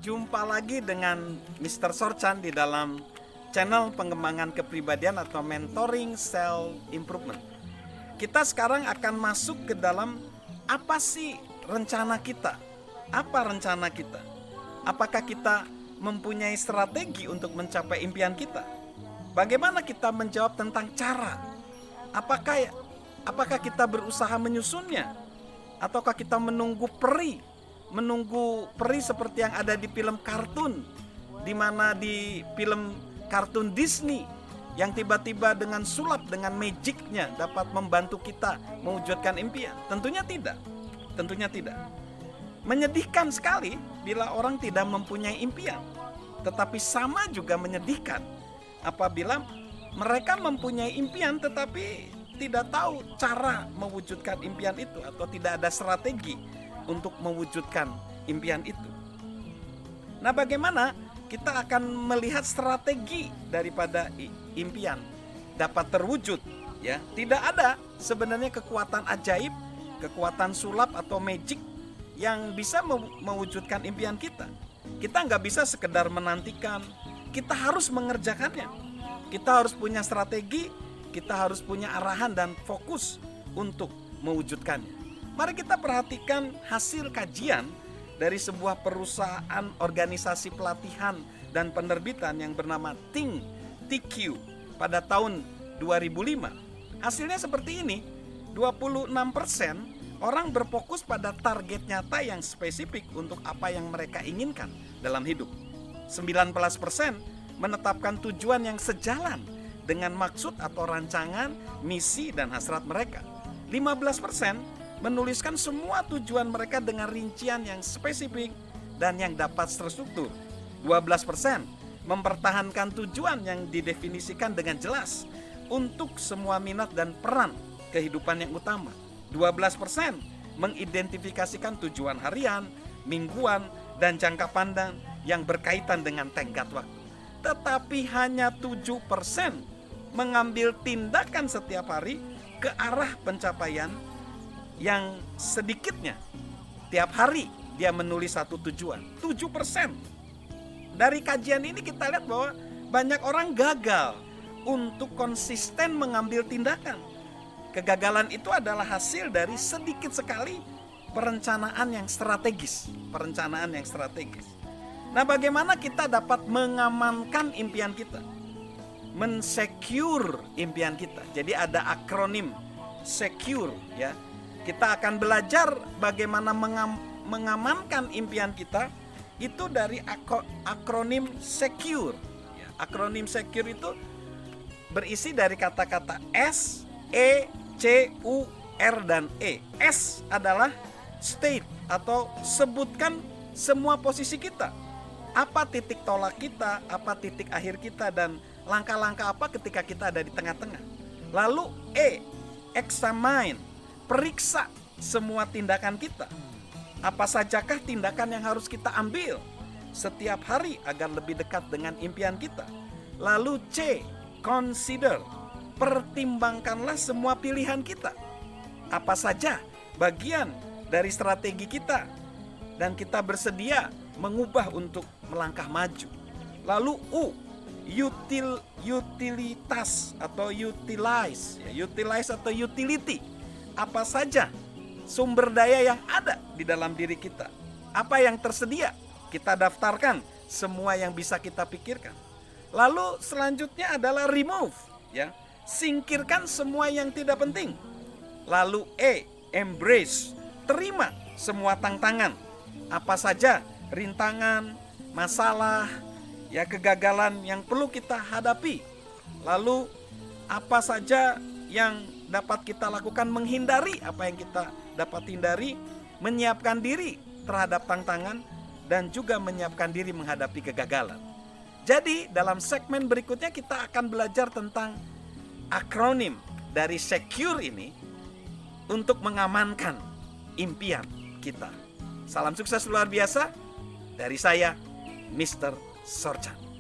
Jumpa lagi dengan Mr. Sorchan di dalam channel pengembangan kepribadian atau mentoring self improvement. Kita sekarang akan masuk ke dalam apa sih rencana kita? Apa rencana kita? Apakah kita mempunyai strategi untuk mencapai impian kita? Bagaimana kita menjawab tentang cara? Apakah kita berusaha menyusunnya? Ataukah kita menunggu peri seperti yang ada di film kartun, di mana di film kartun Disney yang tiba-tiba dengan sulap, dengan magicnya dapat membantu kita mewujudkan impian? Tentunya tidak. Menyedihkan sekali bila orang tidak mempunyai impian. Tetapi sama juga menyedihkan apabila mereka mempunyai impian tetapi tidak tahu cara mewujudkan impian itu, atau tidak ada strategi untuk mewujudkan impian itu. Nah, bagaimana kita akan melihat strategi daripada impian dapat terwujud? Ya, tidak ada sebenarnya kekuatan ajaib, kekuatan sulap atau magic yang bisa mewujudkan impian kita. Kita nggak bisa sekedar menantikan, kita harus mengerjakannya. Kita harus punya strategi, kita harus punya arahan dan fokus untuk mewujudkannya. Mari kita perhatikan hasil kajian dari sebuah perusahaan organisasi pelatihan dan penerbitan yang bernama Think TQ pada tahun 2005. Hasilnya seperti ini, 26% orang berfokus pada target nyata yang spesifik untuk apa yang mereka inginkan dalam hidup. 19% menetapkan tujuan yang sejalan dengan maksud atau rancangan, misi, dan hasrat mereka. 15% menuliskan semua tujuan mereka dengan rincian yang spesifik dan yang dapat terstruktur. 12% mempertahankan tujuan yang didefinisikan dengan jelas untuk semua minat dan peran kehidupan yang utama. 12% mengidentifikasikan tujuan harian, mingguan, dan jangka pandang yang berkaitan dengan tenggat waktu. Tetapi hanya 7% mengambil tindakan setiap hari ke arah pencapaian yang sedikitnya tiap hari dia menulis satu tujuan. 7%. Dari kajian ini kita lihat bahwa banyak orang gagal untuk konsisten mengambil tindakan. Kegagalan itu adalah hasil dari sedikit sekali perencanaan yang strategis. Nah, bagaimana kita dapat mengamankan impian kita? Mensecure impian kita. Jadi ada akronim secure, ya. Kita akan belajar bagaimana mengamankan impian kita itu dari akronim secure. Ya, akronim secure itu berisi dari kata-kata S, E, C, U, R, dan E. S adalah state atau sebutkan semua posisi kita. Apa titik tolak kita, apa titik akhir kita, dan langkah-langkah apa ketika kita ada di tengah-tengah. Lalu E, examine, periksa semua tindakan kita. Apa sajakah tindakan yang harus kita ambil setiap hari agar lebih dekat dengan impian kita. Lalu C, consider, pertimbangkanlah semua pilihan kita. Apa saja bagian dari strategi kita dan kita bersedia mengubah untuk melangkah maju. Lalu U, utilitas atau utilize atau utility. Apa saja sumber daya yang ada di dalam diri kita, apa yang tersedia, kita daftarkan semua yang bisa kita pikirkan. Lalu selanjutnya adalah remove, ya, singkirkan semua yang tidak penting. Lalu E, embrace, terima semua tantangan, apa saja rintangan, masalah, ya, kegagalan yang perlu kita hadapi. Lalu apa saja yang dapat kita lakukan menghindari apa yang kita dapat hindari, menyiapkan diri terhadap tantangan, dan juga menyiapkan diri menghadapi kegagalan. Jadi dalam segmen berikutnya kita akan belajar tentang akronim dari secure ini untuk mengamankan impian kita. Salam sukses luar biasa dari saya, Mr. Sorchan.